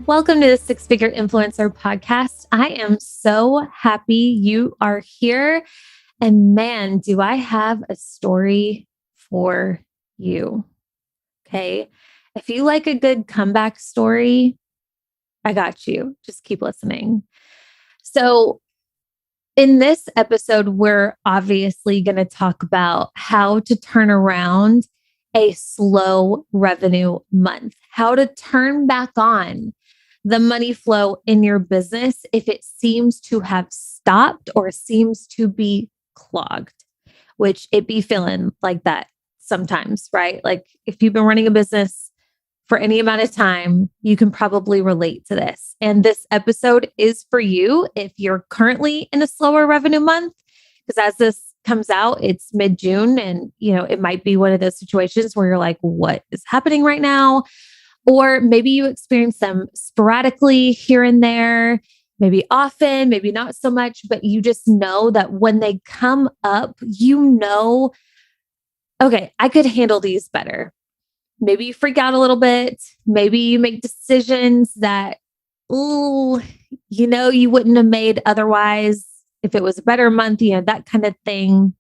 Welcome to the Six Figure Influencer Podcast. I am so happy you are here. And man, do I have a story for you. Okay. If you like a good comeback story, I got you. Just keep listening. So, in this episode, we're obviously going to talk about how to turn around a slow revenue month, how to turn back on the money flow in your business if it seems to have stopped or seems to be clogged, which it be feeling like that sometimes, right? Like if you've been running a business for any amount of time, you can probably relate to this. And this episode is for you if you're currently in a slower revenue month, because as this comes out, it's mid-June and it might be one of those situations where you're like, what is happening right now? Or maybe you experience them sporadically here and there, maybe often, maybe not so much, but you just know that when they come up, okay, I could handle these better. Maybe you freak out a little bit. Maybe you make decisions that, you wouldn't have made otherwise if it was a better month, that kind of thing.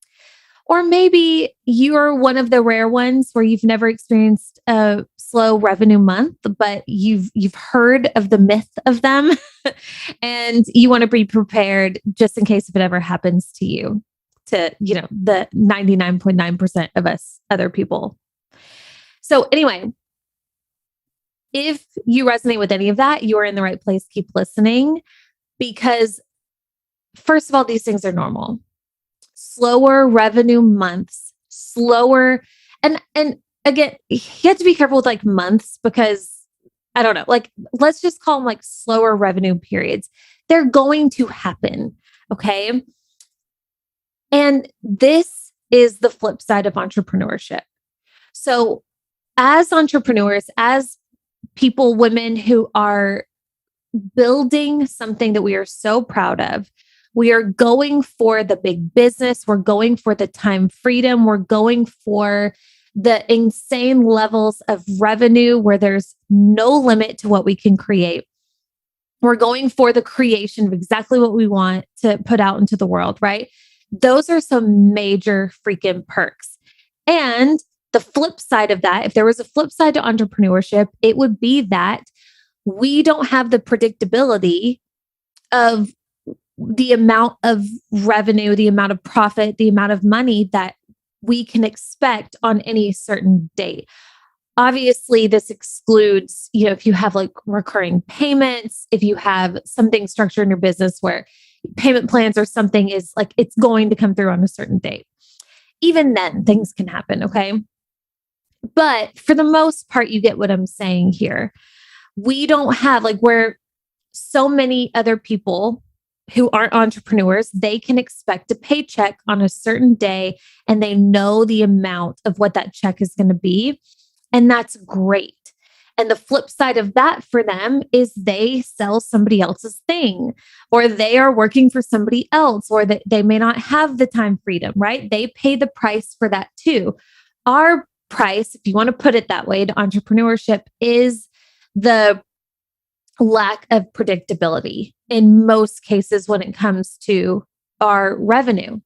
Or maybe you're one of the rare ones where you've never experienced a slow revenue month, but you've heard of the myth of them and you want to be prepared just in case if it ever happens to you, to, the 99.9% of us other people. So anyway, if you resonate with any of that, you're in the right place. Keep listening because first of all, these things are normal. Slower revenue months, slower. And again, you have to be careful with like months because I don't know, like let's just call them like slower revenue periods. They're going to happen. Okay. And this is the flip side of entrepreneurship. So as entrepreneurs, as people, women who are building something that we are so proud of, we are going for the big business. We're going for the time freedom. We're going for the insane levels of revenue where there's no limit to what we can create. We're going for the creation of exactly what we want to put out into the world, right? Those are some major freaking perks. And the flip side of that, if there was a flip side to entrepreneurship, it would be that we don't have the predictability of the amount of revenue, the amount of profit, the amount of money that we can expect on any certain date. Obviously, this excludes, if you have like recurring payments, if you have something structured in your business where payment plans or something is like it's going to come through on a certain date. Even then, things can happen. Okay. But for the most part, you get what I'm saying here. We don't have like where so many other people who aren't entrepreneurs, they can expect a paycheck on a certain day and they know the amount of what that check is going to be. And that's great. And the flip side of that for them is they sell somebody else's thing, or they are working for somebody else, or that they may not have the time freedom, right? They pay the price for that too. Our price, if you want to put it that way, to entrepreneurship is the lack of predictability in most cases when it comes to our revenue.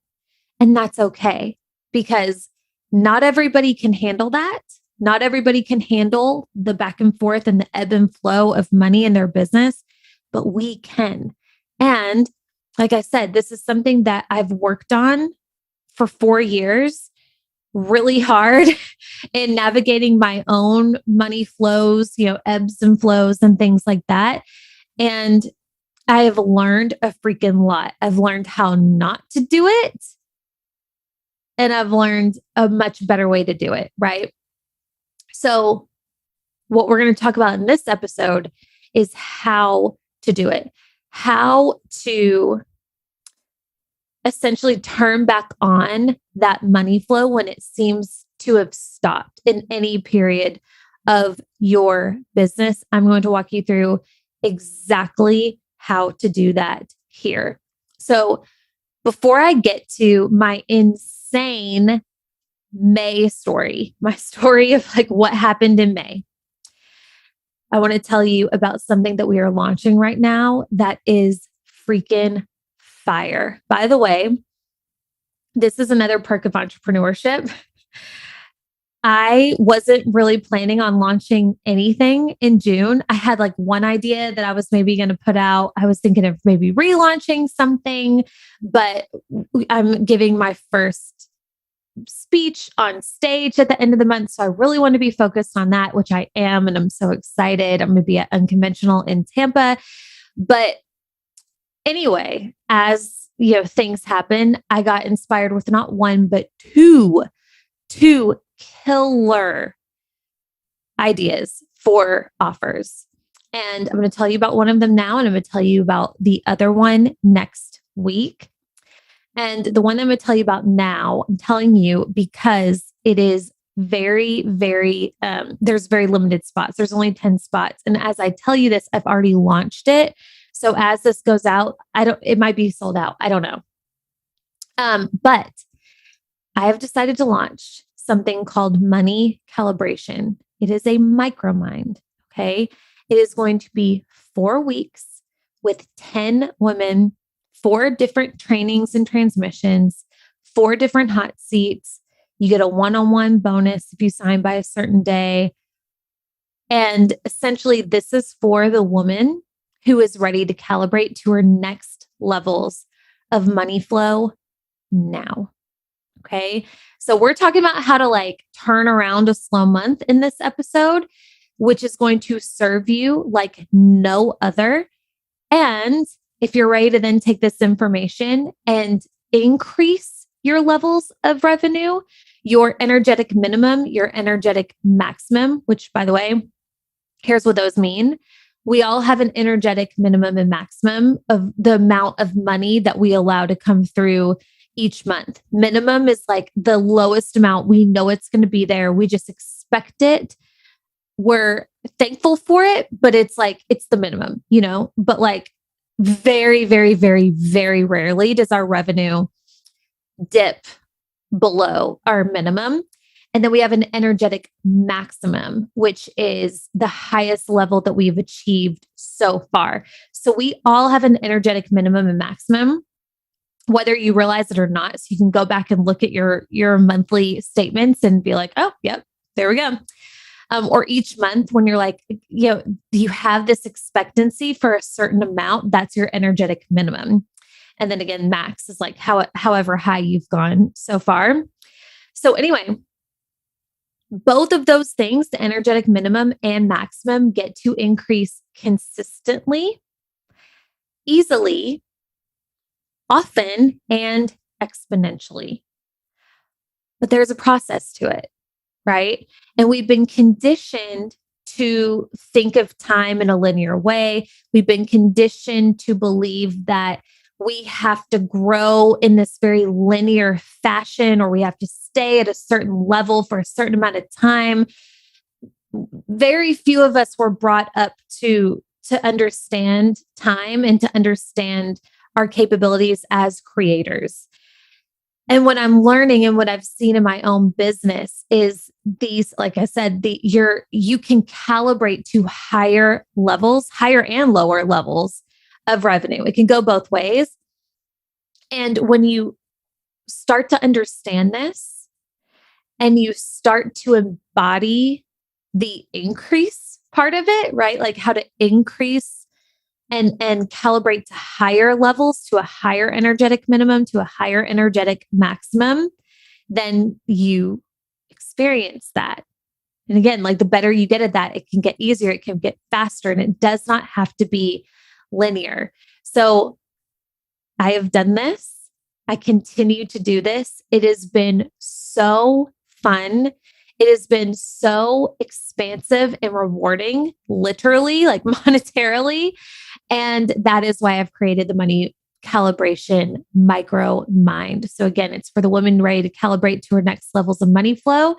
And that's okay because not everybody can handle that. Not everybody can handle the back and forth and the ebb and flow of money in their business, but we can. And like I said, this is something that I've worked on for 4 years, really hard in navigating my own money flows, ebbs and flows and things like that. And I have learned a freaking lot. I've learned how not to do it. And I've learned a much better way to do it, right? So what we're going to talk about in this episode is how to do it, how to essentially turn back on that money flow when it seems to have stopped in any period of your business. I'm going to walk you through exactly how to do that here. So before I get to my insane May story, my story of like what happened in May, I want to tell you about something that we are launching right now that is freaking fire. By the way, this is another perk of entrepreneurship. I wasn't really planning on launching anything in June. I had like one idea that I was maybe going to put out. I was thinking of maybe relaunching something, but I'm giving my first speech on stage at the end of the month. So I really want to be focused on that, which I am. And I'm so excited. I'm going to be at Unconventional in Tampa. But anyway, as things happen, I got inspired with not one, but two killer ideas for offers. And I'm going to tell you about one of them now, and I'm going to tell you about the other one next week. And the one I'm going to tell you about now, I'm telling you because it is very, very, there's very limited spots. There's only 10 spots. And as I tell you this, I've already launched it. So as this goes out, it might be sold out. I don't know. But I have decided to launch something called Money Calibration. It is a micromind. Okay. It is going to be 4 weeks with 10 women, 4 different trainings and transmissions, 4 different hot seats. You get a one-on-one bonus if you sign by a certain day. And essentially, this is for the woman who is ready to calibrate to her next levels of money flow now. Okay. So we're talking about how to turn around a slow month in this episode, which is going to serve you like no other. And if you're ready to then take this information and increase your levels of revenue, your energetic minimum, your energetic maximum, which by the way, here's what those mean. We all have an energetic minimum and maximum of the amount of money that we allow to come through each month. Minimum is like the lowest amount. We know it's going to be there. We just expect it. We're thankful for it, but it's the minimum, but very, very, very, very rarely does our revenue dip below our minimum. And then we have an energetic maximum, which is the highest level that we've achieved so far. So we all have an energetic minimum and maximum, whether you realize it or not. So you can go back and look at your monthly statements and be like, oh, yep, there we go. Or each month when you're you have this expectancy for a certain amount, that's your energetic minimum. And then again, max is however high you've gone so far. So anyway, both of those things, the energetic minimum and maximum, get to increase consistently, easily, often, and exponentially. But there's a process to it, right? And we've been conditioned to think of time in a linear way. We've been conditioned to believe that we have to grow in this very linear fashion, or we have to stay at a certain level for a certain amount of time. Very few of us were brought up to understand time and to understand our capabilities as creators. And what I'm learning and what I've seen in my own business is these, like I said, you can calibrate to higher levels, higher and lower levels of revenue. It can go both ways. And when you start to understand this and you start to embody the increase part of it, right? Like how to increase and calibrate to higher levels, to a higher energetic minimum, to a higher energetic maximum, then you experience that. And again, the better you get at that, it can get easier, it can get faster, and it does not have to be linear. So I have done this. I continue to do this. It has been so fun. It has been so expansive and rewarding, literally, monetarily. And that is why I've created the Money Calibration Micro Mind. So again, it's for the woman ready to calibrate to her next levels of money flow,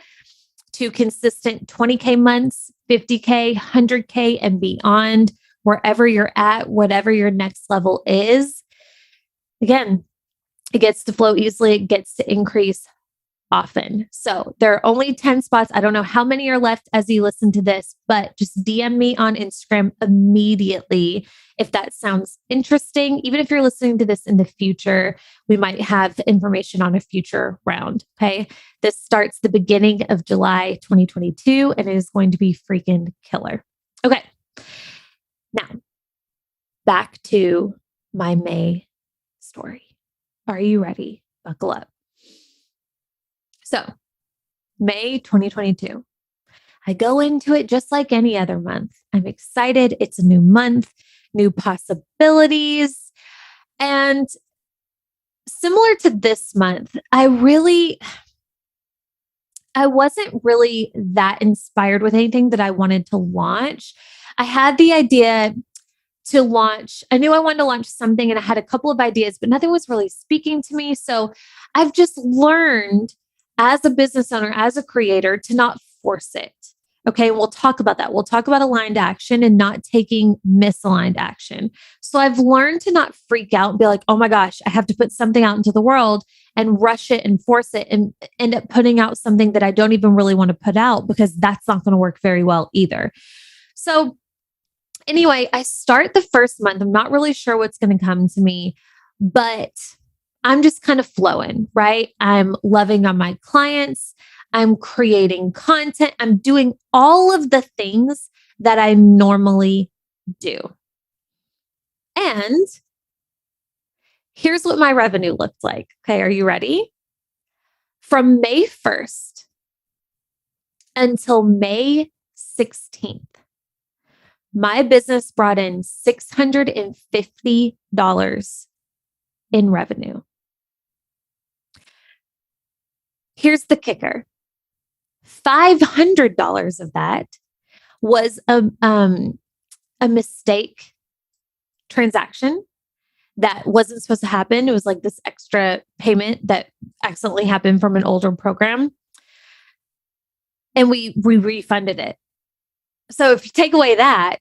to consistent 20K months, 50K, 100K, and beyond, wherever you're at, whatever your next level is. Again, it gets to flow easily. It gets to increase often. So there are only 10 spots. I don't know how many are left as you listen to this, but just DM me on Instagram immediately if that sounds interesting. Even if you're listening to this in the future, we might have the information on a future round. Okay. This starts the beginning of July 2022, and it is going to be freaking killer. Okay. Now, back to my May story. Are you ready? Buckle up. So, May 2022. I go into it just like any other month. I'm excited. It's a new month, new possibilities. And similar to this month, I wasn't really that inspired with anything that I wanted to launch. I had the idea to launch. I knew I wanted to launch something and I had a couple of ideas, but nothing was really speaking to me. So I've just learned as a business owner, as a creator, to not force it. Okay. And we'll talk about that. We'll talk about aligned action and not taking misaligned action. So I've learned to not freak out and be like, oh my gosh, I have to put something out into the world and rush it and force it and end up putting out something that I don't even really want to put out, because that's not going to work very well either. So anyway, I start the first month. I'm not really sure what's going to come to me, but I'm just kind of flowing, right? I'm loving on my clients. I'm creating content. I'm doing all of the things that I normally do. And here's what my revenue looked like. Okay, are you ready? From May 1st until May 16th, my business brought in $650 in revenue. Here's the kicker. $500 of that was a mistake transaction that wasn't supposed to happen. It was like this extra payment that accidentally happened from an older program. And we refunded it. So if you take away that,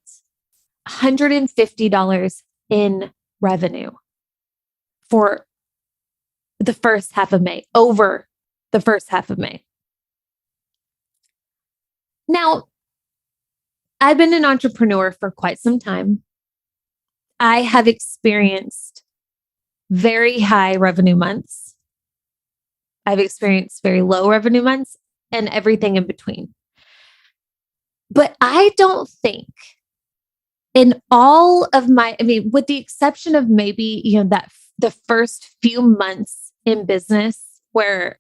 $150 in revenue for the first half of May, over the first half of May. Now, I've been an entrepreneur for quite some time. I have experienced very high revenue months. I've experienced very low revenue months and everything in between. But I don't think in all of with the exception of maybe, that the first few months in business where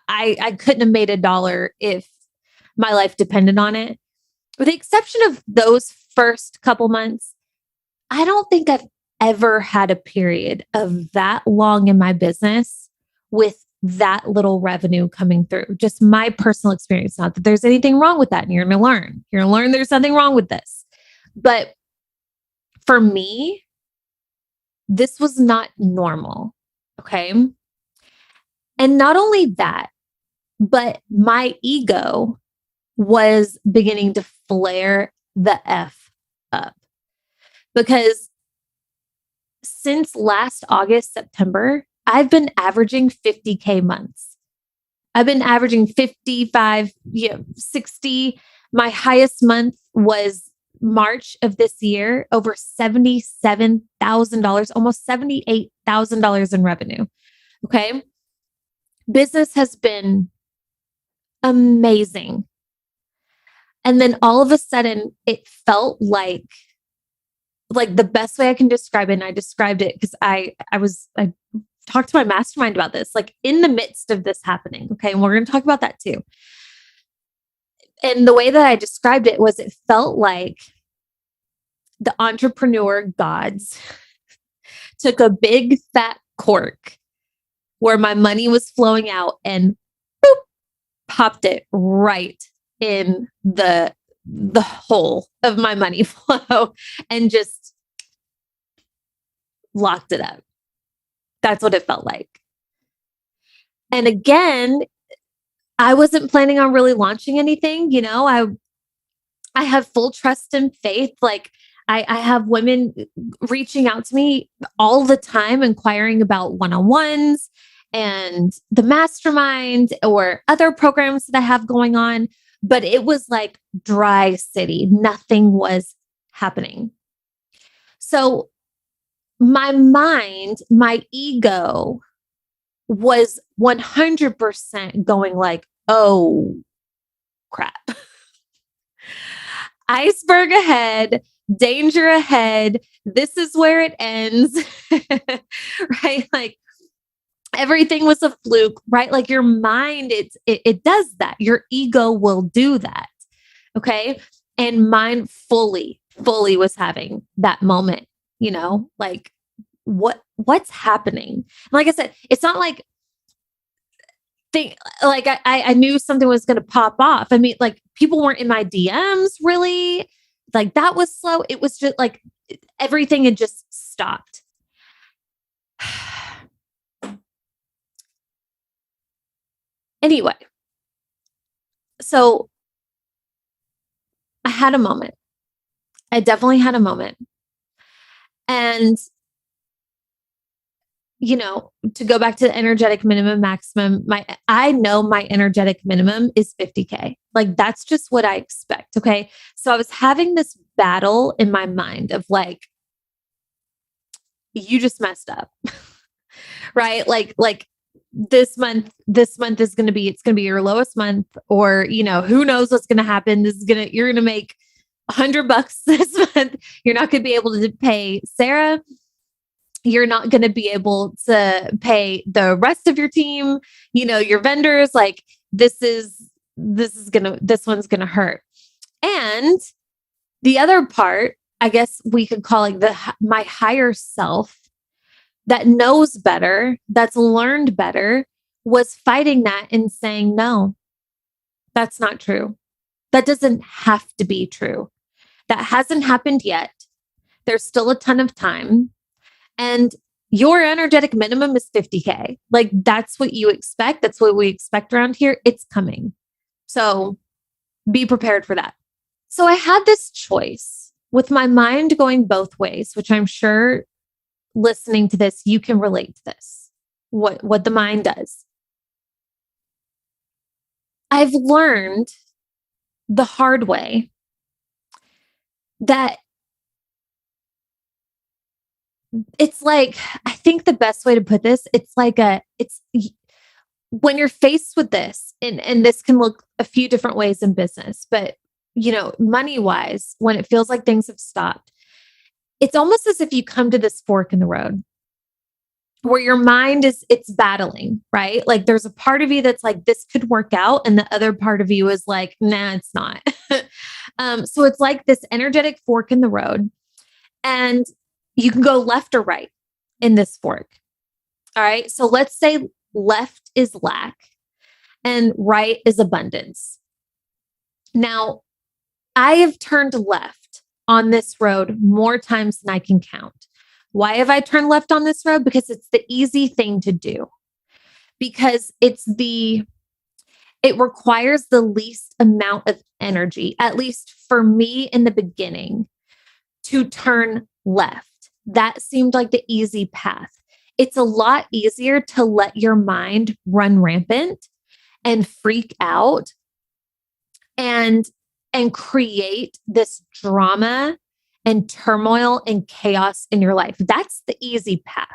I couldn't have made $1 if my life depended on it. With the exception of those first couple months, I don't think I've ever had a period of that long in my business with that little revenue coming through. Just my personal experience. Not that there's anything wrong with that. And you're going to learn. You're going to learn there's nothing wrong with this. But for me, this was not normal. Okay. And not only that, but my ego was beginning to flare the F up, because since last August, September, I've been averaging 50K months. I've been averaging 55, 60. My highest month was March of this year, over $77,000, almost $78,000 in revenue. Okay. Business has been amazing. And then all of a sudden it felt like the best way I can describe it. And I described it because I talked to my mastermind about this, like in the midst of this happening. Okay. And we're going to talk about that too. And the way that I described it was, it felt like the entrepreneur gods took a big fat cork where my money was flowing out and boop, popped it right in the hole of my money flow and just locked it up. That's what it felt like. And again, I wasn't planning on really launching anything. I have full trust and faith. Like I have women reaching out to me all the time, inquiring about one-on-ones and the mastermind or other programs that I have going on. But it was like dry city. Nothing was happening. So my mind, my ego was 100% going like, oh crap. Iceberg ahead, danger ahead. This is where it ends. Right? Like everything was a fluke, right? Like your mind, it does that. Your ego will do that. Okay. And mine fully was having that moment, like what's happening? And like I said, it's not like I knew something was going to pop off. I mean, like people weren't in my DMs really. Like that was slow. It was just like everything had just stopped. Anyway, so I had a moment. I definitely had a moment. And, to go back to the energetic minimum maximum, I know my energetic minimum is 50K. Like that's just what I expect. Okay. So I was having this battle in my mind of like, you just messed up. Right? Like this month is going to be, it's going to be your lowest month, or, who knows what's going to happen. You're going to make $100 this month. You're not going to be able to pay Sarah. You're not going to be able to pay the rest of your team, your vendors. Like this one's going to hurt. And the other part, I guess we could call it my higher self that knows better, that's learned better, was fighting that and saying, no, that's not true. That doesn't have to be true. That hasn't happened yet. There's still a ton of time. And your energetic minimum is 50K. Like that's what you expect. That's what we expect around here. It's coming. So be prepared for that. So I had this choice with my mind going both ways, which I'm sure listening to this, you can relate to this, what the mind does. I've learned the hard way that it's like, I think the best way to put this, it's when you're faced with this, and this can look a few different ways in business, but money wise, when it feels like things have stopped, it's almost as if you come to this fork in the road where your mind it's battling, right? Like there's a part of you that's like, this could work out. And the other part of you is like, nah, it's not. So it's like this energetic fork in the road, and you can go left or right in this fork. All right. So let's say left is lack and right is abundance. Now, I have turned left on this road more times than I can count. Why have I turned left on this road? Because it's the easy thing to do. Because it requires the least amount of energy, at least for me in the beginning, to turn left. That seemed like the easy path. It's a lot easier to let your mind run rampant and freak out and create this drama and turmoil and chaos in your life. That's the easy path.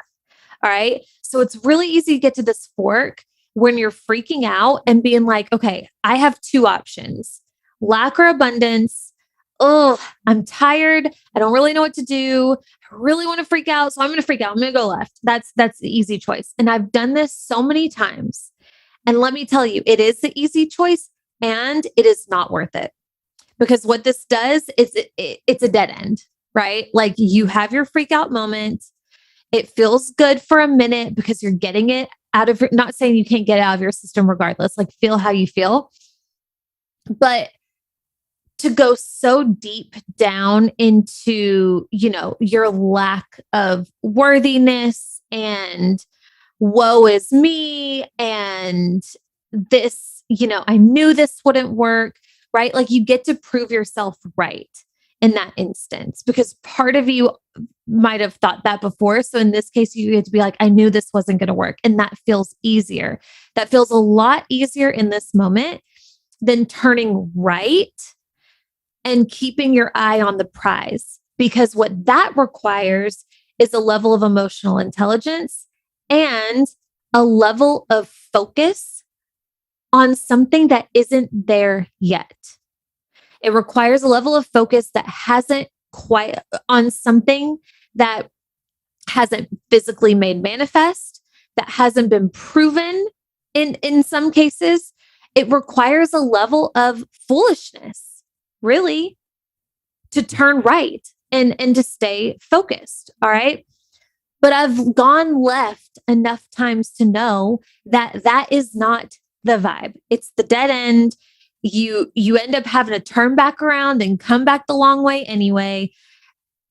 All right. So it's really easy to get to this fork when you're freaking out and being like, okay, I have two options, lack or abundance. Oh, I'm tired. I don't really know what to do. I really want to freak out. So I'm going to freak out. I'm going to go left. That's the easy choice. And I've done this so many times. And let me tell you, it is the easy choice and it is not worth it. Because what this does is it's a dead end, right? Like you have your freak out moment. It feels good for a minute because you're getting it out of, not saying you can't get it out of your system regardless, like feel how you feel. But to go so deep down into, your lack of worthiness and woe is me and this, I knew this wouldn't work, right? Like you get to prove yourself right in that instance because part of you might have thought that before. So in this case, you get to be like, I knew this wasn't going to work. And that feels easier. That feels a lot easier in this moment than turning right and keeping your eye on the prize. Because what that requires is a level of emotional intelligence and a level of focus on something that isn't there yet. It requires a level of focus that hasn't quite on something that hasn't physically made manifest, that hasn't been proven in some cases. It requires a level of foolishness, really, to turn right and to stay focused. All right. But I've gone left enough times to know that that is not the vibe. It's the dead end. You end up having to turn back around and come back the long way anyway.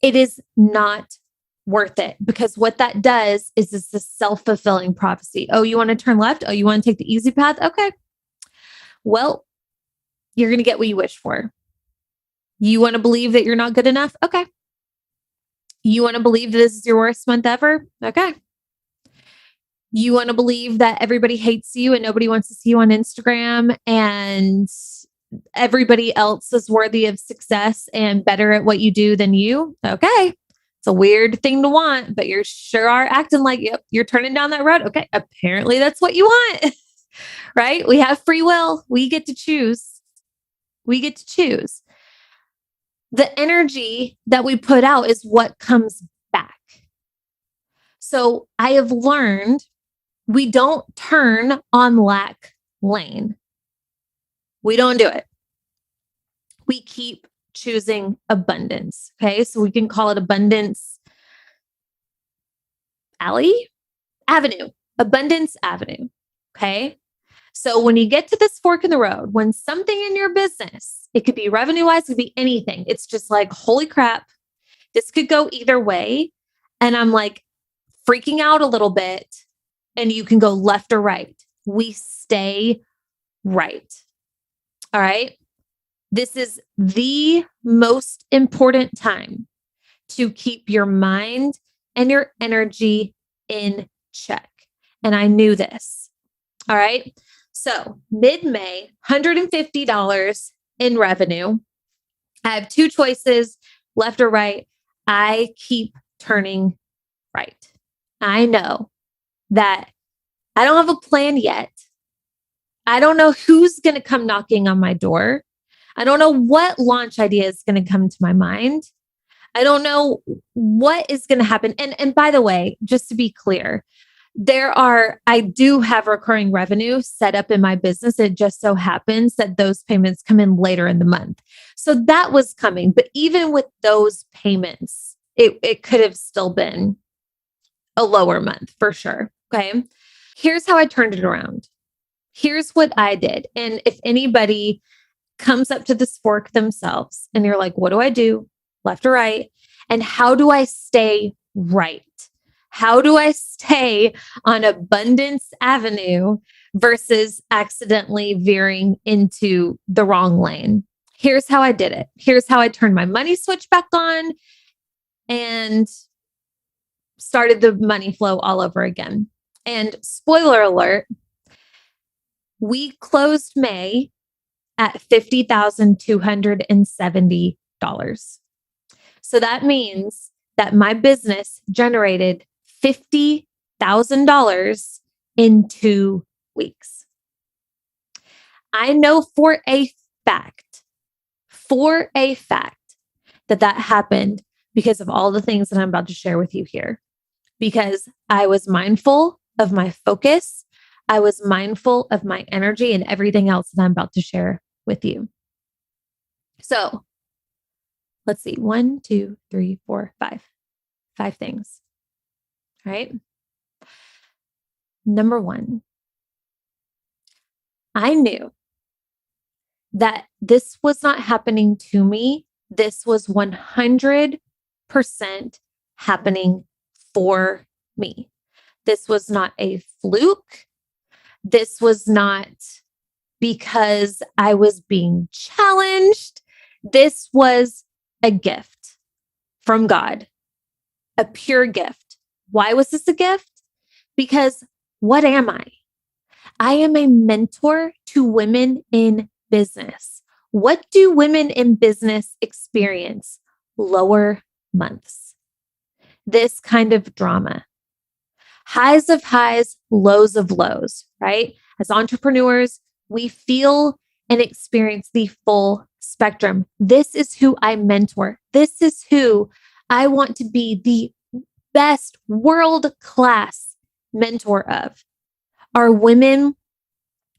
It is not worth it, because what that does is it's a self-fulfilling prophecy. Oh, you want to turn left? Oh, you want to take the easy path? Okay. Well, you're going to get what you wish for. You want to believe that you're not good enough? Okay. You want to believe that this is your worst month ever? Okay. You want to believe that everybody hates you and nobody wants to see you on Instagram and everybody else is worthy of success and better at what you do than you? Okay. It's a weird thing to want, but you sure are acting like, yep, you're turning down that road. Okay. Apparently that's what you want, right? We have free will. We get to choose. We get to choose. The energy that we put out is what comes back. So I have learned we don't turn on lack lane. We don't do it. We keep choosing abundance. Okay. So we can call it abundance avenue, abundance avenue. Okay. So when you get to this fork in the road, when something in your business, it could be revenue wise, it could be anything. It's just like, holy crap, this could go either way. And I'm like freaking out a little bit, and you can go left or right. We stay right. All right. This is the most important time to keep your mind and your energy in check. And I knew this. All right. So mid-May, $150 in revenue. I have two choices, left or right. I keep turning right. I know that I don't have a plan yet. I don't know who's going to come knocking on my door. I don't know what launch idea is going to come to my mind. I don't know what is going to happen. And by the way, just to be clear, I do have recurring revenue set up in my business. It just so happens that those payments come in later in the month. So that was coming. But even with those payments, it could have still been a lower month for sure. Okay. Here's how I turned it around. Here's what I did. And if anybody comes up to this fork themselves and you're like, what do I do? Left or right? And how do I stay right? How do I stay on Abundance Avenue versus accidentally veering into the wrong lane? Here's how I did it. Here's how I turned my money switch back on and started the money flow all over again. And spoiler alert, we closed May at $50,270. So that means that my business generated $50,000 in 2 weeks. I know for a fact that happened because of all the things that I'm about to share with you here. Because I was mindful of my focus. I was mindful of my energy and everything else that I'm about to share with you. So let's see. 1, 2, 3, 4, 5. 5 things. All right. Number 1, I knew that this was not happening to me. This was 100% happening for me. This was not a fluke. This was not because I was being challenged. This was a gift from God. a pure gift. Why was this a gift? Because what am I? I am a mentor to women in business. What do women in business experience? Lower months. This kind of drama. Highs of highs, lows of lows, right? As entrepreneurs, we feel and experience the full spectrum. This is who I mentor. This is who I want to be the best world-class mentor of. Are women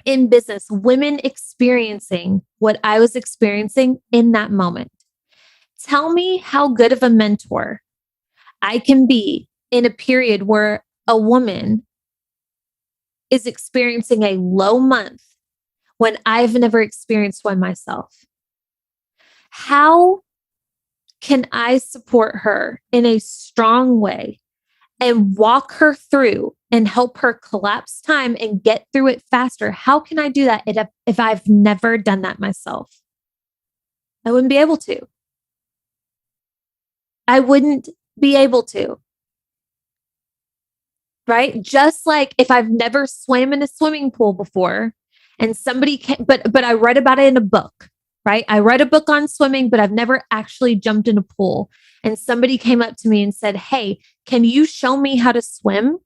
in business, women experiencing what I was experiencing in that moment. Tell me how good of a mentor I can be in a period where a woman is experiencing a low month when I've never experienced one myself. How can I support her in a strong way and walk her through and help her collapse time and get through it faster? How can I do that if I've never done that myself? I wouldn't be able to. I wouldn't be able to. Right? Just like if I've never swam in a swimming pool before and somebody came, but I read about it in a book, right? I read a book on swimming, but I've never actually jumped in a pool. And somebody came up to me and said, "Hey, can you show me how to swim?"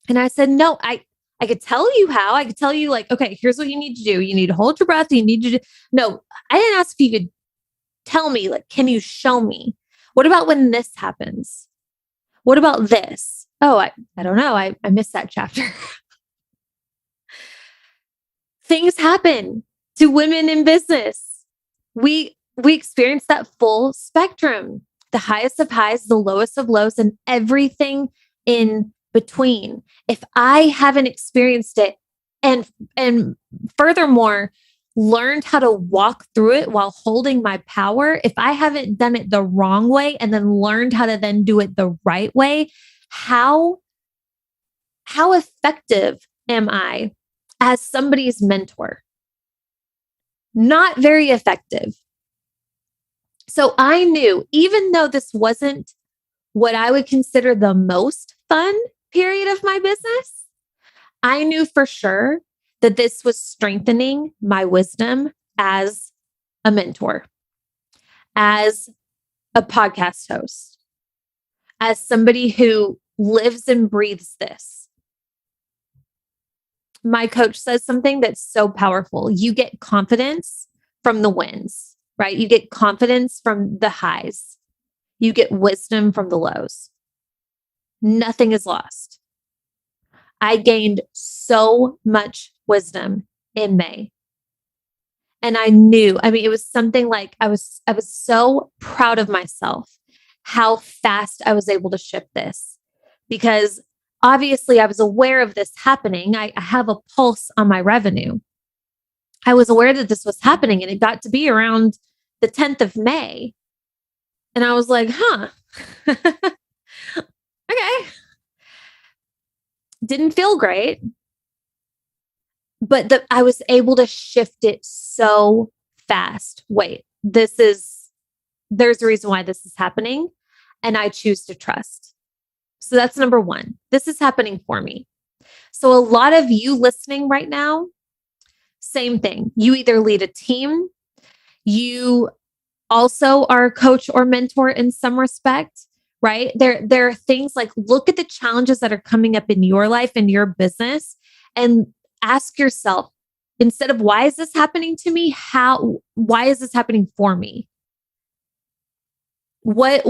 And I said, "No, I could tell you how. I could tell you like, okay, here's what you need to do. You need to hold your breath. You need to do." No, I didn't ask if you could tell me, like, can you show me? What about when this happens? What about this? Oh, I don't know. I missed that chapter. Things happen to women in business. We experience that full spectrum, the highest of highs, the lowest of lows, and everything in between. If I haven't experienced it and furthermore learned how to walk through it while holding my power, if I haven't done it the wrong way and then learned how to then do it the right way, how effective am I as somebody's mentor? Not very effective. So I knew, even though this wasn't what I would consider the most fun period of my business, I knew for sure that this was strengthening my wisdom as a mentor, as a podcast host, as somebody who lives and breathes this. My coach says something that's so powerful. You get confidence from the wins, right? You get confidence from the highs. You get wisdom from the lows. Nothing is lost. I gained so much wisdom in May. And I knew, it was something like I was so proud of myself, how fast I was able to shift this, because obviously I was aware of this happening. I have a pulse on my revenue. I was aware that this was happening, and it got to be around the 10th of May. And I was like, okay. Didn't feel great, but I was able to shift it so fast. Wait, there's a reason why this is happening, and I choose to trust. So that's number one. This is happening for me. So a lot of you listening right now, same thing. You either lead a team, you also are a coach or mentor in some respect, right? There are things like, look at the challenges that are coming up in your life and your business and ask yourself, instead of why is this happening to me? Why is this happening for me? Why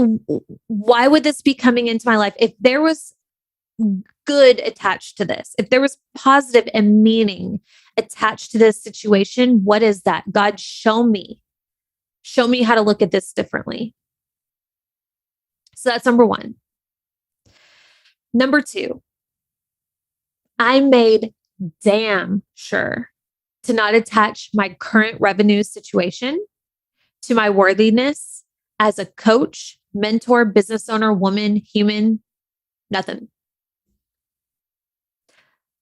would this be coming into my life? If there was good attached to this, if there was positive and meaning attached to this situation, what is that? God, show me how to look at this differently. So that's number one. Number two, I made damn sure to not attach my current revenue situation to my worthiness as a coach, mentor, business owner, woman, human, nothing.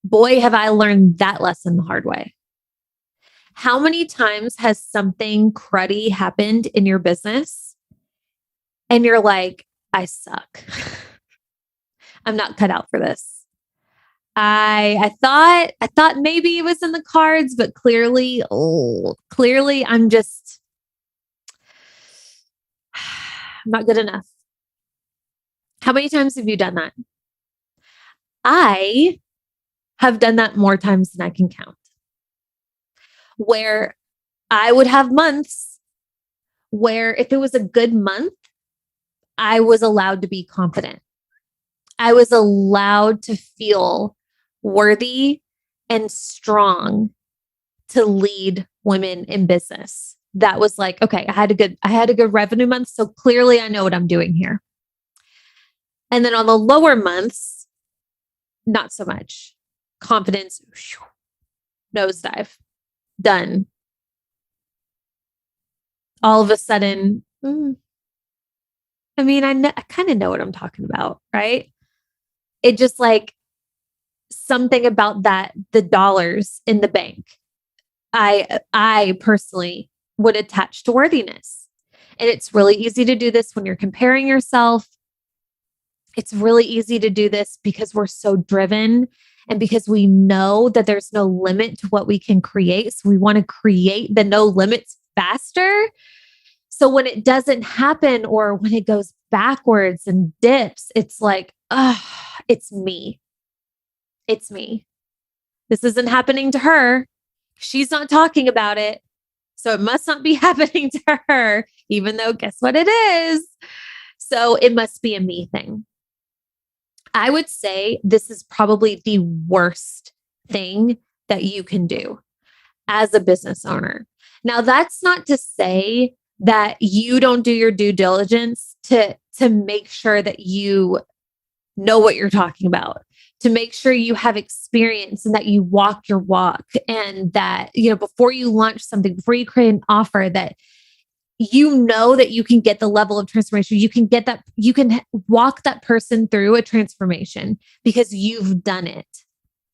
Boy, have I learned that lesson the hard way. How many times has something cruddy happened in your business and you're like, I suck. I'm not cut out for this. I thought maybe it was in the cards, but clearly I'm just I'm not good enough. How many times have you done that? I have done that more times than I can count, where I would have months where if it was a good month, I was allowed to be confident. I was allowed to feel worthy and strong to lead women in business. That was like, okay, I had a good revenue month. So clearly I know what I'm doing here. And then on the lower months, not so much. Confidence, nosedive, done. All of a sudden, I kind of know what I'm talking about, right? It just like something about that, the dollars in the bank. I personally would attach to worthiness. And it's really easy to do this when you're comparing yourself. It's really easy to do this because we're so driven and because we know that there's no limit to what we can create. So we want to create the no limits faster. So when it doesn't happen or when it goes backwards and dips, it's like, it's me. It's me. This isn't happening to her. She's not talking about it. So it must not be happening to her, even though guess what it is? So it must be a me thing. I would say this is probably the worst thing that you can do as a business owner. Now, that's not to say that you don't do your due diligence to make sure that you know what you're talking about, to make sure you have experience and that you walk your walk, and that, before you launch something, before you create an offer, that you know that you can get the level of transformation. You can walk that person through a transformation because you've done it,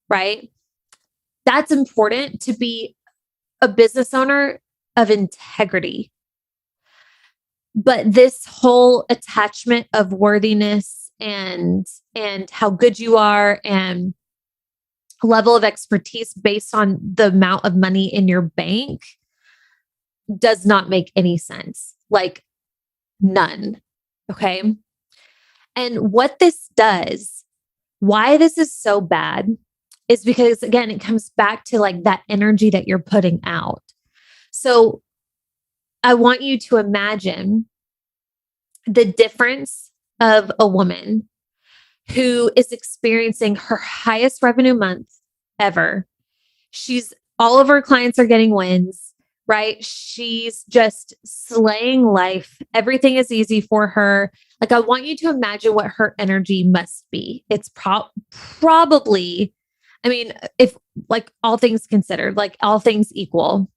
right? That's important to be a business owner of integrity. But this whole attachment of worthiness and how good you are and level of expertise based on the amount of money in your bank does not make any sense. Like none. Okay. And what this does, why this is so bad, is because again, it comes back to like that energy that you're putting out. So I want you to imagine the difference of a woman who is experiencing her highest revenue month ever. All of her clients are getting wins, right? She's just slaying life. Everything is easy for her. Like, I want you to imagine what her energy must be. It's probably, if like all things considered, like all things equal,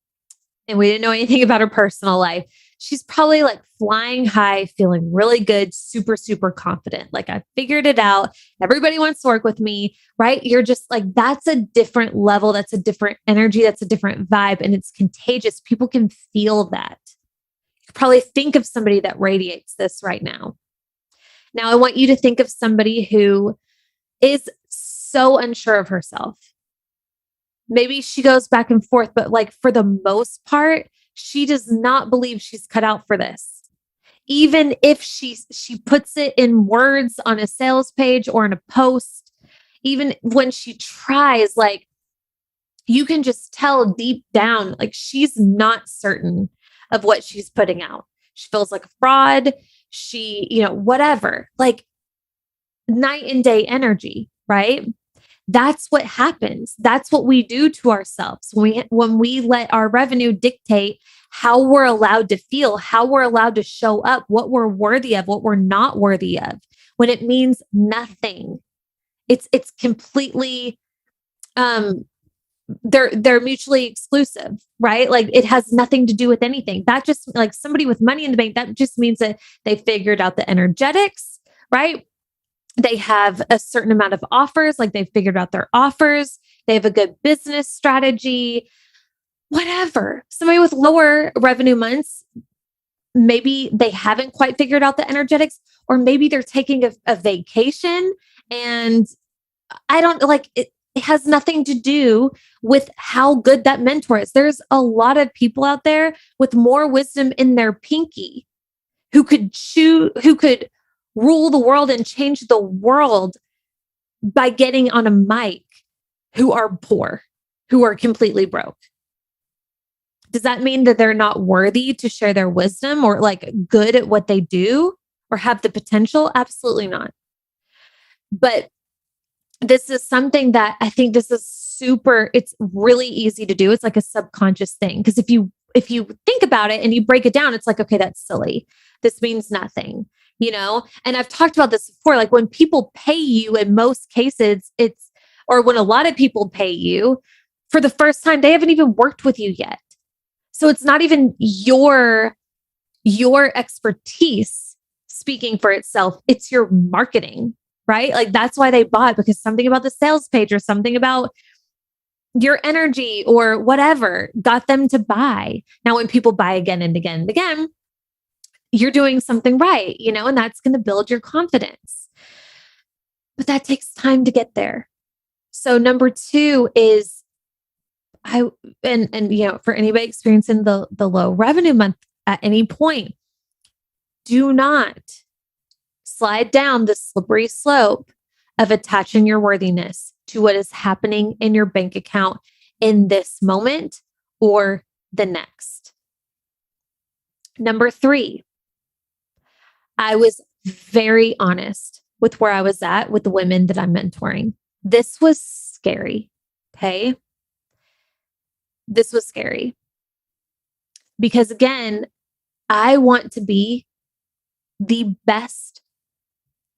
and we didn't know anything about her personal life, she's probably like flying high, feeling really good, super, super confident. Like, I figured it out. Everybody wants to work with me, right? You're just like, that's a different level. That's a different energy. That's a different vibe. And it's contagious. People can feel that. You could probably think of somebody that radiates this right now. Now, I want you to think of somebody who is so unsure of herself. Maybe she goes back and forth, but like for the most part, she does not believe she's cut out for this. Even if she puts it in words on a sales page or in a post, even when she tries, like you can just tell deep down, like she's not certain of what she's putting out. She feels like a fraud. Whatever, like night and day energy, right? That's what happens. That's what we do to ourselves when we let our revenue dictate how we're allowed to feel, how we're allowed to show up, what we're worthy of, what we're not worthy of, when it means nothing. It's completely, they're mutually exclusive, right? Like it has nothing to do with anything. That just, like somebody with money in the bank, that just means that they figured out the energetics, right? They have a certain amount of offers, like they've figured out their offers. They have a good business strategy, whatever. Somebody with lower revenue months, maybe they haven't quite figured out the energetics, or maybe they're taking a vacation, and I don't like it. It has nothing to do with how good that mentor is. There's a lot of people out there with more wisdom in their pinky who could rule the world and change the world by getting on a mic, who are poor, who are completely broke. Does that mean that they're not worthy to share their wisdom or like good at what they do or have the potential? Absolutely not. But this is something that I think it's really easy to do. It's like a subconscious thing. Because if you think about it and you break it down, it's like, okay, that's silly. This means nothing, And I've talked about this before. Like when people pay you, in most cases, or when a lot of people pay you for the first time, they haven't even worked with you yet. So it's not even your expertise speaking for itself. It's your marketing, right? Like that's why they bought, because something about the sales page or something about your energy or whatever got them to buy. Now, when people buy again and again and again, you're doing something right, and that's going to build your confidence. But that takes time to get there. So number 2 is for anybody experiencing the low revenue month at any point, do not slide down the slippery slope of attaching your worthiness to what is happening in your bank account in this moment or the next. Number 3, I was very honest with where I was at with the women that I'm mentoring. This was scary. Okay. This was scary because again, I want to be the best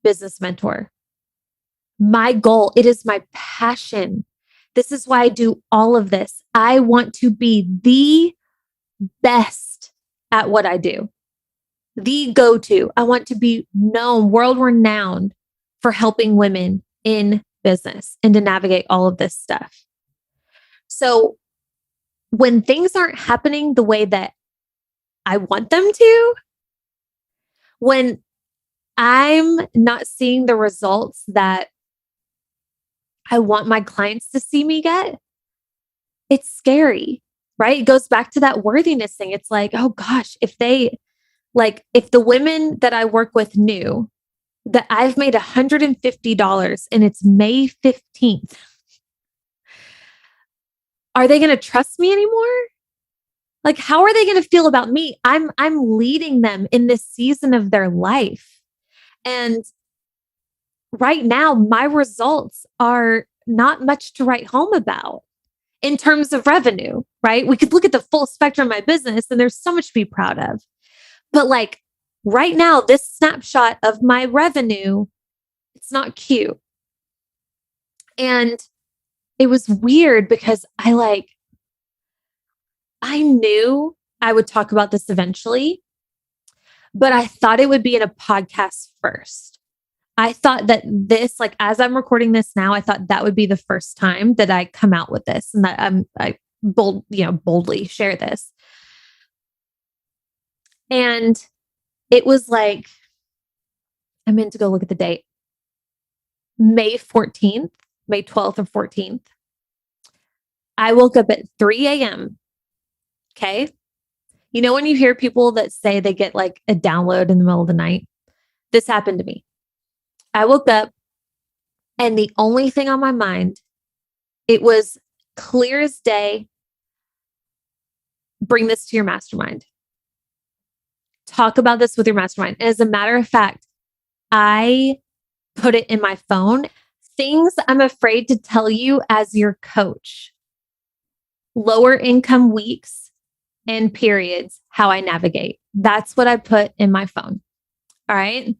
business mentor. My goal, it is my passion. This is why I do all of this. I want to be the best at what I do, the go-to. I want to be known, world renowned for helping women in business and to navigate all of this stuff. So when things aren't happening the way that I want them to, when I'm not seeing the results that I want my clients to see me get, it's scary, right? It goes back to that worthiness thing. It's like, oh gosh, if the women that I work with knew that I've made $150 and it's May 15th, are they going to trust me anymore? Like, how are they going to feel about me? I'm leading them in this season of their life. And right now, my results are not much to write home about in terms of revenue, right? We could look at the full spectrum of my business and there's so much to be proud of. But like right now, this snapshot of my revenue, it's not cute. And it was weird because I knew I would talk about this eventually, but I thought it would be in a podcast first. I thought that this, like, as I'm recording this now, I thought that would be the first time that I come out with this and that I boldly share this. And it was like, I meant to go look at the date. May 14th, May 12th or 14th. I woke up at 3 a.m. Okay. You know, when you hear people that say they get like a download in the middle of the night, this happened to me. I woke up and the only thing on my mind, it was clear as day. Bring this to your mastermind. Talk about this with your mastermind. As a matter of fact, I put it in my phone. Things I'm afraid to tell you as your coach. Lower income weeks and periods, how I navigate. That's what I put in my phone. All right.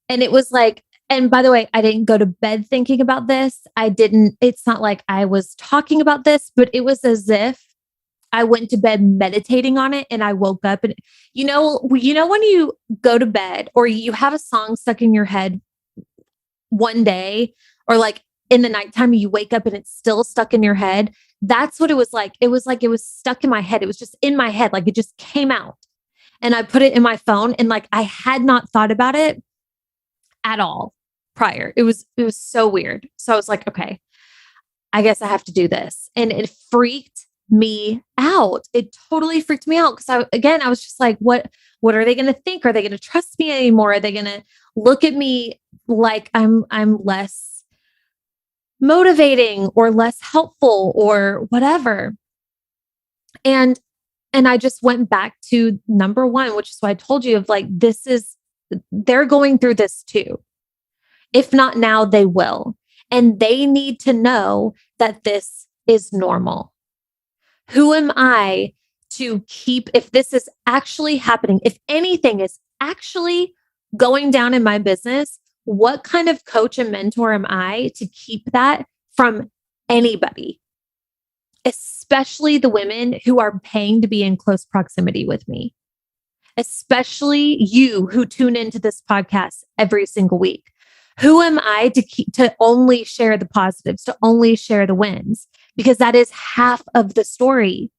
And it was like, and by the way, I didn't go to bed thinking about this. It's not like I was talking about this, but it was as if I went to bed meditating on it and I woke up and, when you go to bed or you have a song stuck in your head one day, or like in the nighttime, you wake up and it's still stuck in your head. That's what it was like. It was like it was stuck in my head. It was just in my head. Like it just came out. and I put it in my phone, and like I had not thought about it at all prior. It was so weird. So I was like, okay, I guess I have to do this. And it freaked me out. It totally freaked me out because I was just like, what are they going to think? Are they going to trust me anymore? Are they going to look at me like I'm less motivating or less helpful or whatever? And I just went back to number one, which is why I told you of like, they're going through this too. If not now, they will. And they need to know that this is normal. Who am I to keep, if this is actually happening, if anything is actually going down in my business, what kind of coach and mentor am I to keep that from anybody, especially the women who are paying to be in close proximity with me, especially you who tune into this podcast every single week? Who am I to only share the positives, to only share the wins? Because that is half of the story.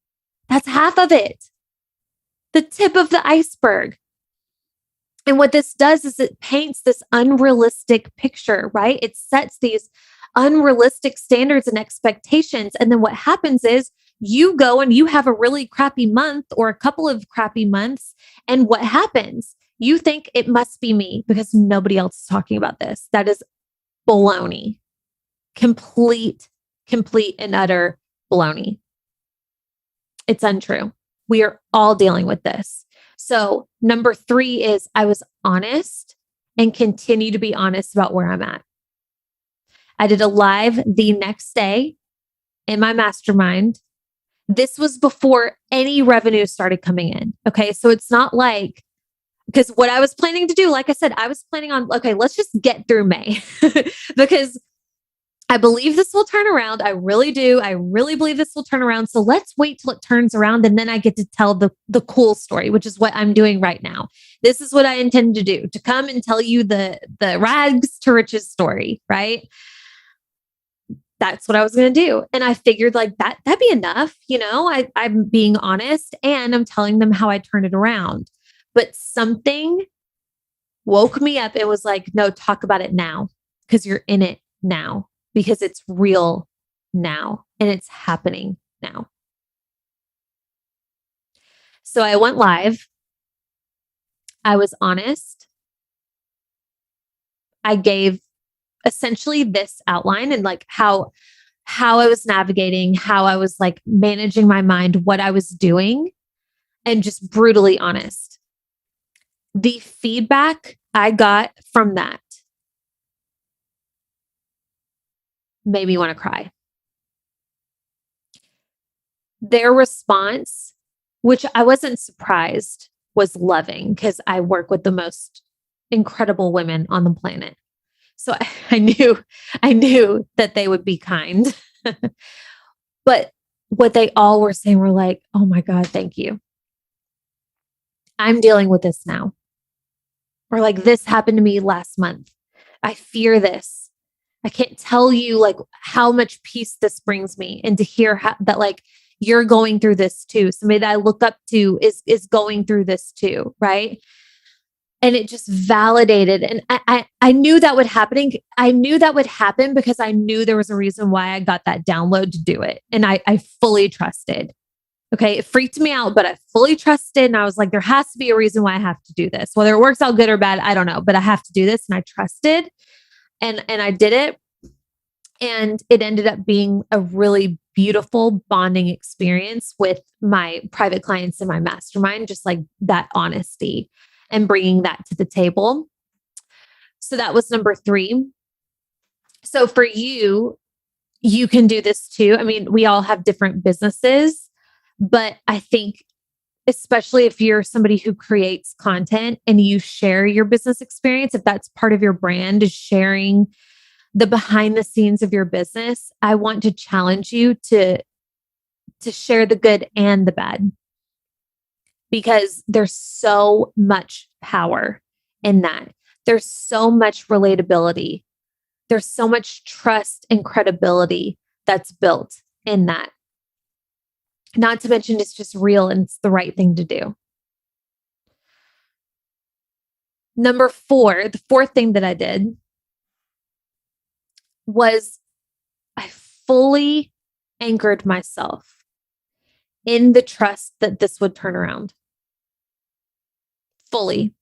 That's half of it. The tip of the iceberg. And what this does is it paints this unrealistic picture, right? It sets these unrealistic standards and expectations. And then what happens is you go and you have a really crappy month or a couple of crappy months. And what happens? You think it must be me because nobody else is talking about this. That is baloney. Complete and utter baloney. It's untrue. We are all dealing with this. So number 3 is I was honest and continue to be honest about where I'm at. I did a live the next day in my mastermind. This was before any revenue started coming in. Okay. So it's not like, because what I was planning to do, like I said, I was planning on, okay, let's just get through May because I believe this will turn around. I really do. I really believe this will turn around. So let's wait till it turns around. And then I get to tell the cool story, which is what I'm doing right now. This is what I intend to do, to come and tell you the rags to riches story, right? That's what I was going to do. And I figured like that'd be enough. You know, I'm being honest and I'm telling them how I turned it around. But something woke me up. It was like, no, talk about it now because you're in it now, because it's real now and it's happening now. So I went live. I was honest. I gave essentially this outline and like how I was navigating, how I was like managing my mind, what I was doing, and just brutally honest. The feedback I got from that made me want to cry. Their response, which I wasn't surprised, was loving because I work with the most incredible women on the planet. So I knew that they would be kind. But what they all were saying were like, oh my God, thank you. I'm dealing with this now. Or like, this happened to me last month. I fear this. I can't tell you like how much peace this brings me, and to hear that like you're going through this too. Somebody that I look up to is going through this too, right? And it just validated. And I knew that would happen. I knew that would happen because I knew there was a reason why I got that download to do it. And I fully trusted. Okay. It freaked me out, but I fully trusted. And I was like, there has to be a reason why I have to do this. Whether it works out good or bad, I don't know, but I have to do this. And I trusted and I did it. And it ended up being a really beautiful bonding experience with my private clients in my mastermind, just like that honesty and bringing that to the table. So that was number 3. So for you, you can do this too. I mean, we all have different businesses, but I think especially if you're somebody who creates content and you share your business experience, if that's part of your brand, is sharing the behind the scenes of your business, I want to challenge you to share the good and the bad, because there's so much power in that. There's so much relatability. There's so much trust and credibility that's built in that. Not to mention it's just real and it's the right thing to do. Number four, the fourth thing that I did was I fully anchored myself in the trust that this would turn around. Fully.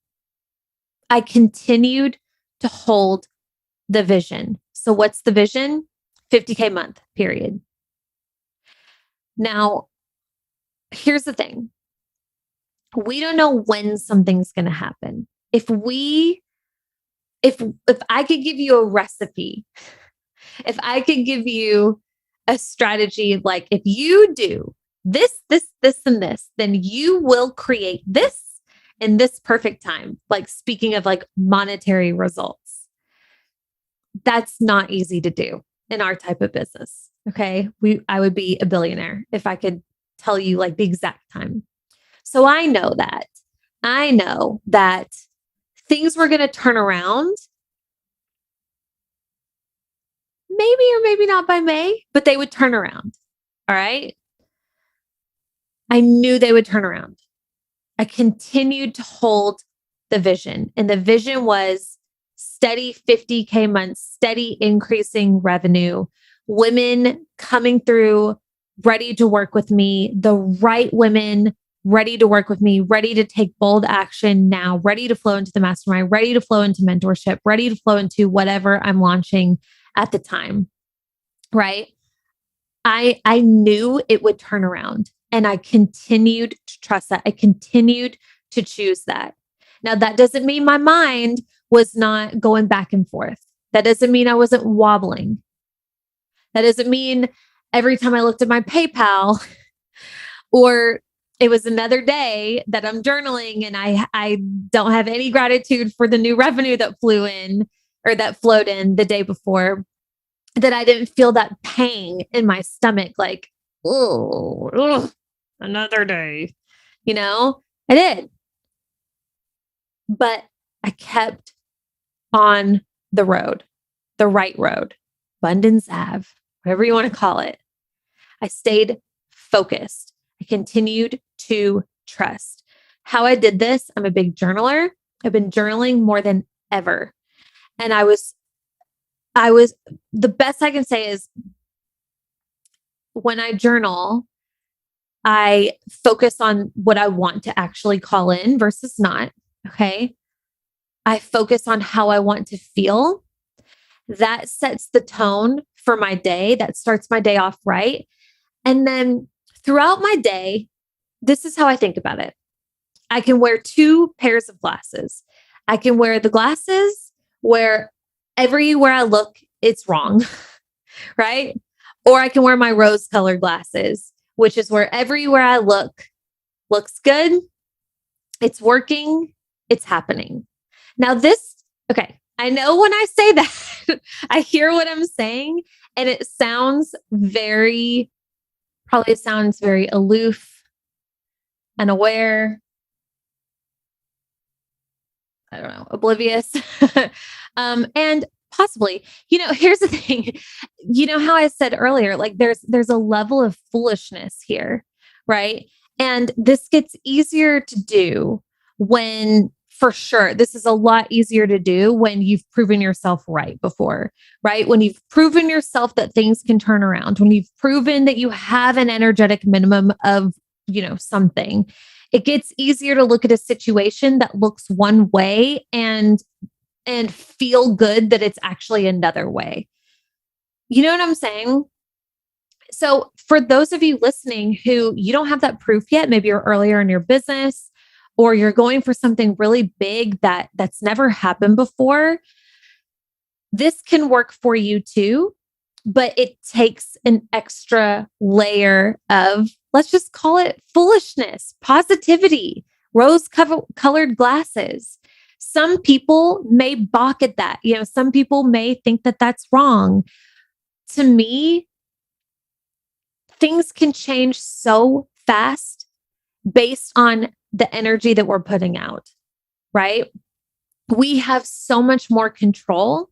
I continued to hold the vision. So what's the vision? 50K month, period. Now, here's the thing. We don't know when something's going to happen. If I could give you a recipe, if I could give you a strategy, like if you do this, and this, then you will create this in this perfect time. Like speaking of like monetary results, that's not easy to do in our type of business. Okay. I would be a billionaire if I could tell you like the exact time. So I know that things were going to turn around maybe or maybe not by May, but they would turn around. All right. I knew they would turn around. I continued to hold the vision, and the vision was steady 50K months, steady increasing revenue, women coming through, ready to work with me, the right women ready to work with me, ready to take bold action now, ready to flow into the mastermind, ready to flow into mentorship, ready to flow into whatever I'm launching at the time. Right? I knew it would turn around, and I continued to trust that. I continued to choose that. Now, that doesn't mean my mind was not going back and forth. That doesn't mean I wasn't wobbling. That doesn't mean every time I looked at my PayPal or it was another day that I'm journaling and I don't have any gratitude for the new revenue that flew in or that flowed in the day before, that I didn't feel that pang in my stomach, like, oh, another day. I did. But I kept on the road, the right road, Abundance Ave, whatever you want to call it. I stayed focused. I continued to trust. How I did this, I'm a big journaler. I've been journaling more than ever. And I was, the best I can say is when I journal, I focus on what I want to actually call in versus not. Okay. I focus on how I want to feel. That sets the tone for my day. That starts my day off right. And then throughout my day, this is how I think about it. I can wear 2 pairs of glasses. I can wear the glasses where everywhere I look, it's wrong, right? Or I can wear my rose-colored glasses, which is where everywhere I look, looks good, it's working, it's happening. Now okay, I know when I say that, I hear what I'm saying, and it probably sounds very aloof, unaware, I don't know, oblivious. And possibly, here's the thing, how I said earlier, like there's a level of foolishness here, right? And this gets easier to do for sure, this is a lot easier to do when you've proven yourself right before, right? When you've proven yourself that things can turn around, when you've proven that you have an energetic minimum of, something, it gets easier to look at a situation that looks one way and feel good that it's actually another way. You know what I'm saying? So for those of you listening who you don't have that proof yet, maybe you're earlier in your business or you're going for something really big that's never happened before, this can work for you too, but it takes an extra layer of, let's just call it foolishness, positivity, rose-colored glasses. Some people may balk at that. Some people may think that that's wrong. To me, things can change so fast based on the energy that we're putting out, right? We have so much more control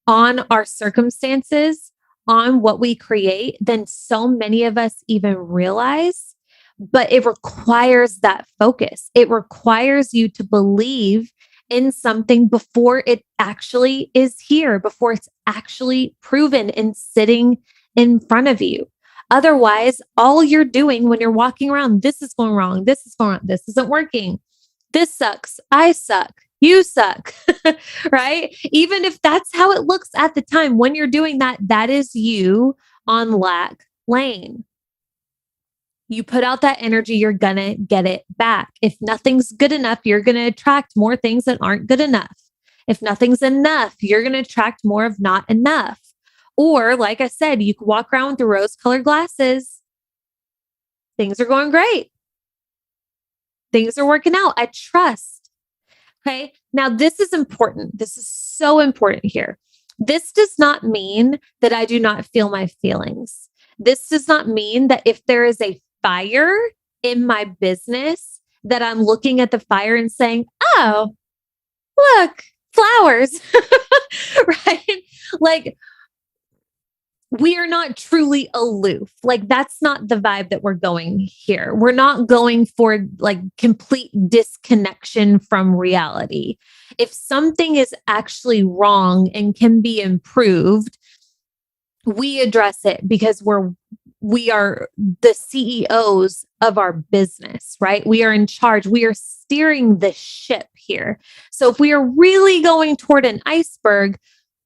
on our circumstances, on what we create than so many of us even realize. But it requires that focus. It requires you to believe in something before it actually is here, before it's actually proven and sitting in front of you. Otherwise, all you're doing when you're walking around, this is going wrong, this is going wrong, this isn't working, this sucks, I suck, you suck, right? Even if that's how it looks at the time, when you're doing that, that is you on lack lane. You put out that energy, you're going to get it back. If nothing's good enough, you're going to attract more things that aren't good enough. If nothing's enough, you're going to attract more of not enough. Or, like I said, you can walk around with the rose-colored glasses. Things are going great. Things are working out. I trust. Okay. Now, this is important. This is so important here. This does not mean that I do not feel my feelings. This does not mean that if there is a fire in my business, that I'm looking at the fire and saying, oh, look, flowers, right? Like, we are not truly aloof. Like, that's not the vibe that we're going here. We're not going for like complete disconnection from reality. If something is actually wrong and can be improved, we address it because we are the CEOs of our business, right? We are in charge. We are steering the ship here. So if we are really going toward an iceberg,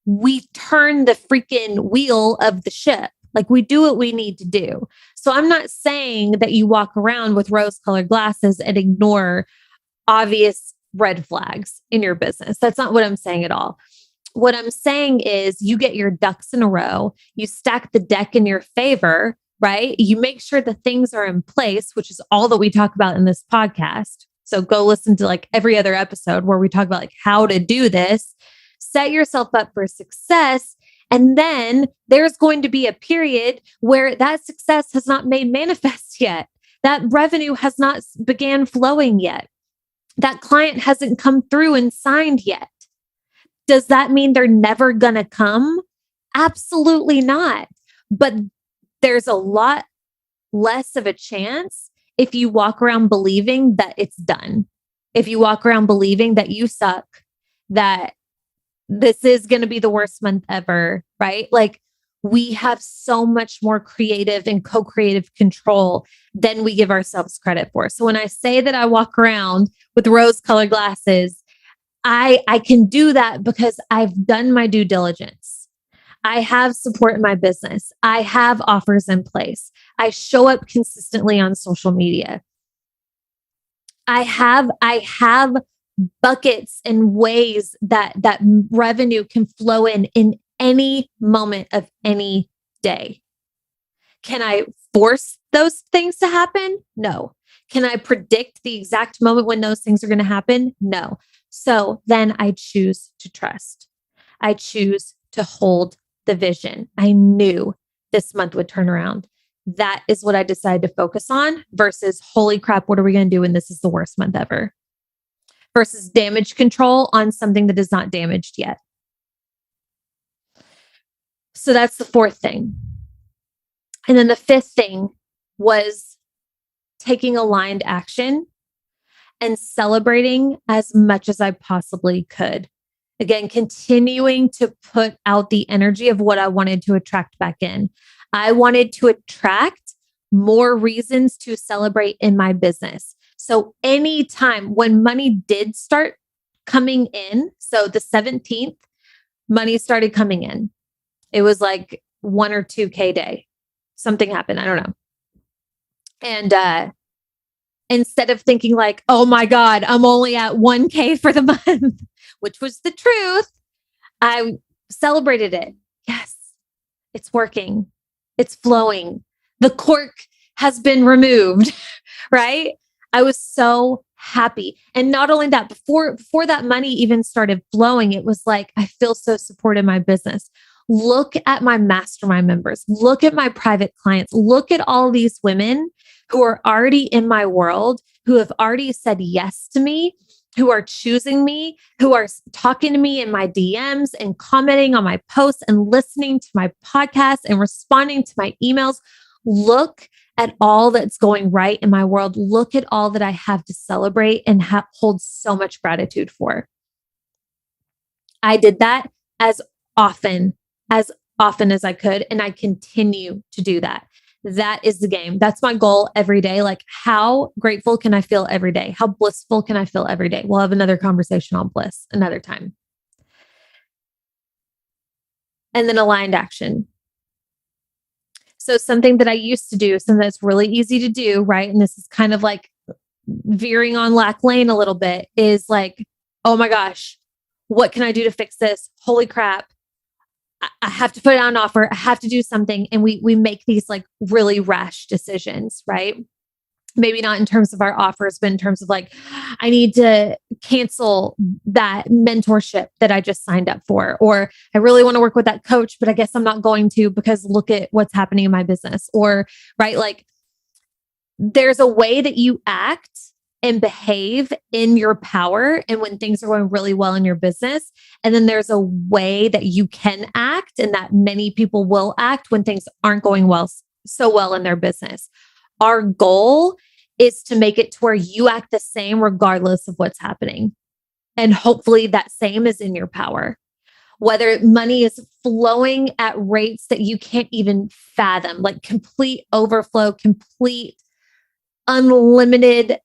we turn the freaking wheel of the ship. Like, we do what we need to do. So I'm not saying that you walk around with rose-colored glasses and ignore obvious red flags in your business. That's not what I'm saying at all. What I'm saying is you get your ducks in a row, you stack the deck in your favor, right? You make sure the things are in place, which is all that we talk about in this podcast. So go listen to like every other episode where we talk about like how to do this. Set yourself up for success. And then there's going to be a period where that success has not made manifest yet. That revenue has not began flowing yet. That client hasn't come through and signed yet. Does that mean they're never going to come? Absolutely not. But there's a lot less of a chance if you walk around believing that it's done. If you walk around believing that you suck, that this is going to be the worst month ever, right? Like, we have so much more creative and co-creative control than we give ourselves credit for. So when I say that I walk around with rose-colored glasses, I can do that because I've done my due diligence. I have support in my business. I have offers in place. I show up consistently on social media. I have buckets and ways that revenue can flow in any moment of any day. Can I force those things to happen? No. Can I predict the exact moment when those things are going to happen? No. So then I choose to trust. I choose to hold the vision. I knew this month would turn around. That is what I decided to focus on versus, holy crap, what are we going to do when this is the worst month ever? Versus damage control on something that is not damaged yet. So that's the fourth thing. And then the fifth thing was taking aligned action and celebrating as much as I possibly could. Again, continuing to put out the energy of what I wanted to attract back in. I wanted to attract more reasons to celebrate in my business. So anytime when money did start coming in, so the 17th, money started coming in. It was like 1 or 2K day. Something happened. I don't know. And instead of thinking like, oh my God, I'm only at 1K for the month, which was the truth, I celebrated it. Yes, it's working. It's flowing. The cork has been removed, right? I was so happy. And not only that, before that money even started flowing, it was like, I feel so supported in my business. Look at my mastermind members. Look at my private clients. Look at all these women who are already in my world, who have already said yes to me, who are choosing me, who are talking to me in my DMs and commenting on my posts and listening to my podcast and responding to my emails. Look at all that's going right in my world. Look at all that I have to celebrate and hold so much gratitude for. I did that as often, as often as I could. And I continue to do that. That is the game. That's my goal every day. Like, how grateful can I feel every day? How blissful can I feel every day? We'll have another conversation on bliss another time. And then aligned action. So something that I used to do, something that's really easy to do, right? And this is kind of like veering on lack lane a little bit, is like, oh my gosh, what can I do to fix this? Holy crap. I have to put out an offer. I have to do something. And we make these like really rash decisions, right? Maybe not in terms of our offers, but in terms of like, I need to cancel that mentorship that I just signed up for, or I really want to work with that coach, but I guess I'm not going to because look at what's happening in my business. Or, right, like there's a way that you act and behave in your power and when things are going really well in your business. And then there's a way that you can act and that many people will act when things aren't going so well in their business. Our goal is to make it to where you act the same regardless of what's happening. And hopefully that same is in your power. Whether money is flowing at rates that you can't even fathom, like complete overflow, complete unlimited,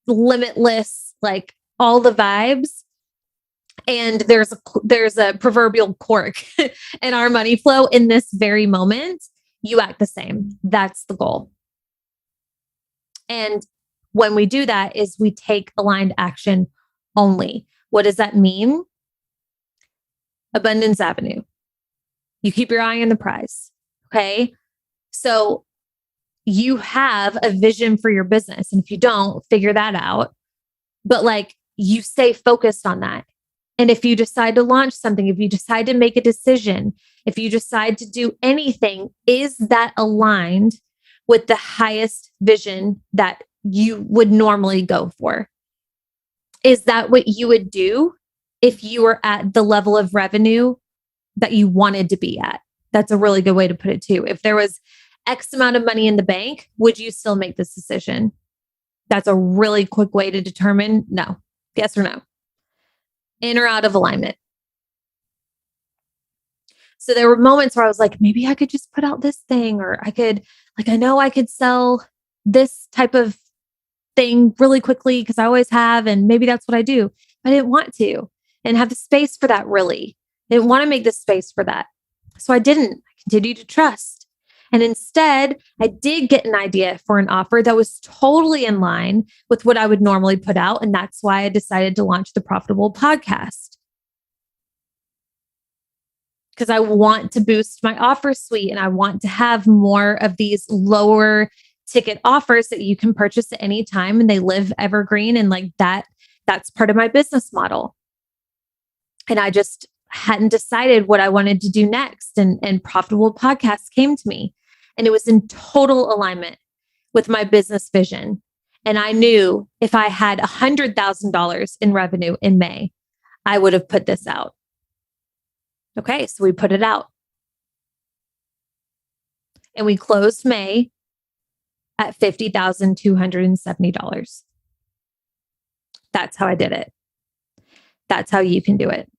limitless, like all the vibes. And there's a proverbial cork in our money flow in this very moment. You act the same. That's the goal. And when we do that is we take aligned action only. What does that mean? Abundance Avenue. You keep your eye on the prize. Okay. So you have a vision for your business. And if you don't, figure that out. But like you stay focused on that. And if you decide to launch something, if you decide to make a decision, if you decide to do anything, is that aligned with the highest vision that you would normally go for? Is that what you would do if you were at the level of revenue that you wanted to be at? That's a really good way to put it too. If there was X amount of money in the bank, would you still make this decision? That's a really quick way to determine no. Yes or no. In or out of alignment. So there were moments where I was like, maybe I could just put out this thing, or I could, like, I know I could sell this type of thing really quickly because I always have, and maybe that's what I do. But I didn't want to and have the space for that really. I didn't want to make the space for that. So I didn't. I continued to trust. And instead, I did get an idea for an offer that was totally in line with what I would normally put out. And that's why I decided to launch the Profitable Podcast. Because I want to boost my offer suite and I want to have more of these lower ticket offers that you can purchase at any time and they live evergreen. And like that's part of my business model. And I just hadn't decided what I wanted to do next. And Profitable Podcast came to me. And it was in total alignment with my business vision. And I knew if I had $100,000 in revenue in May, I would have put this out. Okay, so we put it out. And we closed May at $50,270. That's how I did it. That's how you can do it.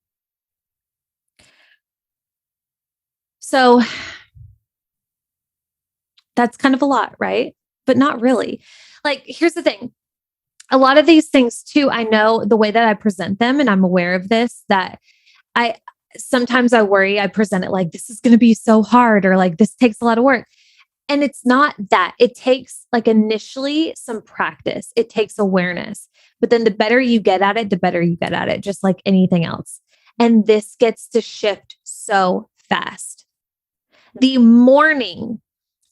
So that's kind of a lot, right? But not really. Like, here's the thing. A lot of these things too, I know the way that I present them, and I'm aware of this, that sometimes I worry I present it like this is going to be so hard, or like this takes a lot of work. And it's not that. It takes like initially some practice. It takes awareness. But then the better you get at it, the better you get at it, just like anything else. And this gets to shift so fast. The morning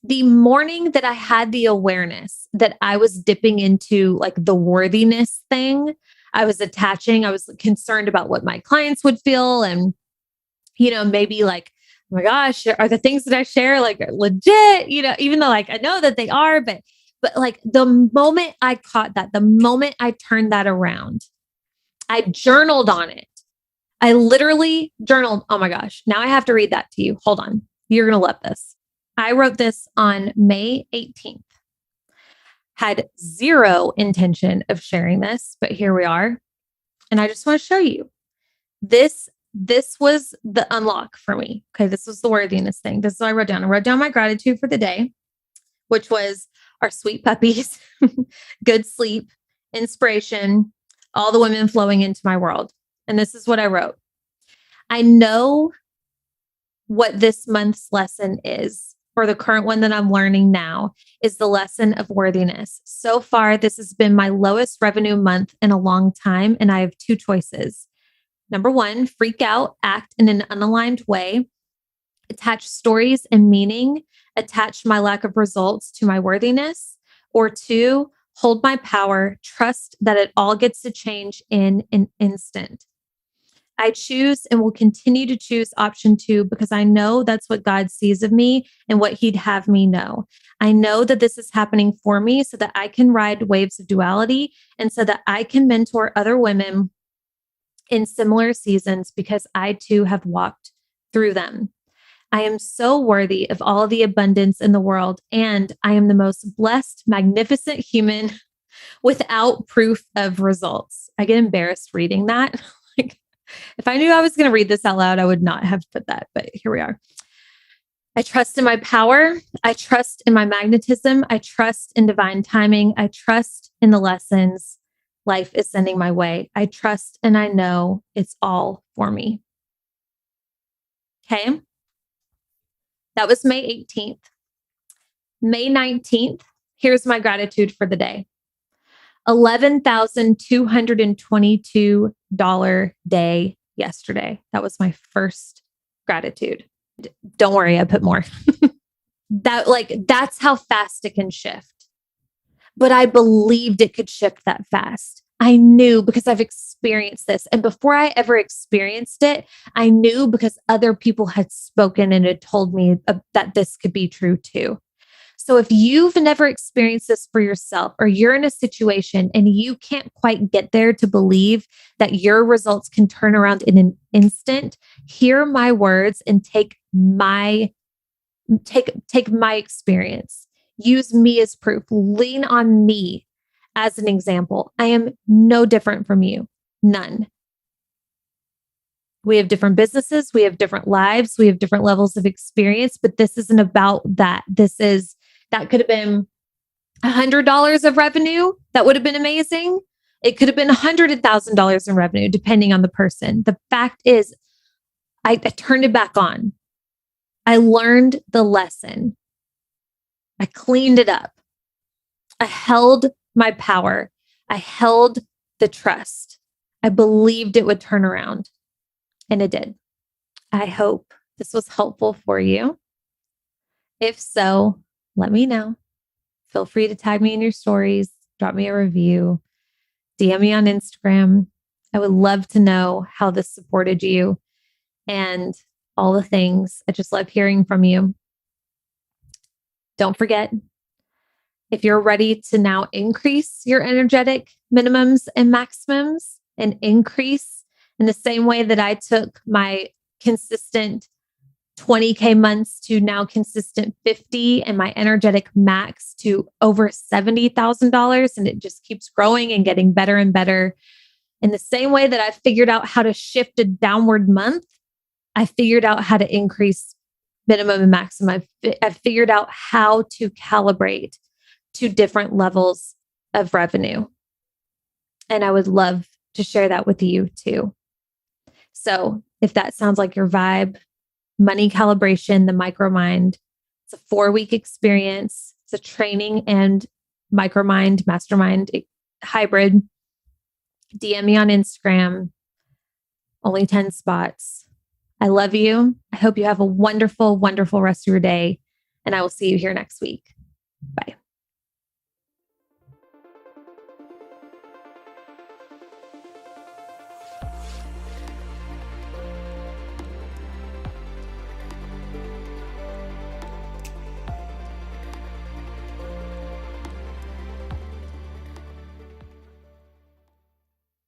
that I had the awareness that I was dipping into like the worthiness thing, I was concerned about what my clients would feel. And, maybe like, oh my gosh, are the things that I share like legit, even though like I know that they are, but like the moment I caught that, the moment I turned that around, I journaled on it. I literally journaled. Oh my gosh. Now I have to read that to you. Hold on. You're going to love this. I wrote this on May 18th. Had zero intention of sharing this, but here we are. And I just want to show you. This this was the unlock for me. Okay. This was the worthiness thing. This is what I wrote down. I wrote down my gratitude for the day, which was our sweet puppies, good sleep, inspiration, all the women flowing into my world. And this is what I wrote. I know what this month's lesson is, or the current one that I'm learning now, is the lesson of worthiness. So far, this has been my lowest revenue month in a long time, and I have two choices. Number one, freak out, act in an unaligned way, attach stories and meaning, attach my lack of results to my worthiness. Or two, hold my power, trust that it all gets to change in an instant. I choose and will continue to choose option two because I know that's what God sees of me and what He'd have me know. I know that this is happening for me so that I can ride waves of duality and so that I can mentor other women in similar seasons because I too have walked through them. I am so worthy of all the abundance in the world, and I am the most blessed, magnificent human without proof of results. I get embarrassed reading that. Like, if I knew I was going to read this out loud, I would not have put that, but here we are. I trust in my power. I trust in my magnetism. I trust in divine timing. I trust in the lessons life is sending my way. I trust and I know it's all for me. Okay. That was May 18th. May 19th, here's my gratitude for the day. $11,222 day yesterday. That was my first gratitude. Don't worry, I put more. That's how fast it can shift. But I believed it could shift that fast. I knew because I've experienced this. And before I ever experienced it, I knew because other people had spoken and had told me that this could be true too. So if you've never experienced this for yourself, or you're in a situation and you can't quite get there to believe that your results can turn around in an instant, hear my words and take my experience. Use me as proof. Lean on me as an example. I am no different from you. None. We have different businesses. We have different lives. We have different levels of experience, but this isn't about that. That could have been $100 of revenue. That would have been amazing. It could have been $100,000 in revenue, depending on the person. The fact is, I turned it back on. I learned the lesson. I cleaned it up. I held my power. I held the trust. I believed it would turn around, and it did. I hope this was helpful for you. If so, let me know. Feel free to tag me in your stories, drop me a review, DM me on Instagram. I would love to know how this supported you and all the things. I just love hearing from you. Don't forget, if you're ready to now increase your energetic minimums and maximums and increase in the same way that I took my consistent 20K months to now consistent 50 and my energetic max to over $70,000. And it just keeps growing and getting better and better. In the same way that I figured out how to shift a downward month, I figured out how to increase minimum and maximum. I've figured out how to calibrate to different levels of revenue. And I would love to share that with you too. So if that sounds like your vibe, Money Calibration, the Micromind, it's a 4-week experience. It's a training and Micromind, mastermind hybrid. DM me on Instagram. Only 10 spots. I love you. I hope you have a wonderful, wonderful rest of your day. And I will see you here next week. Bye.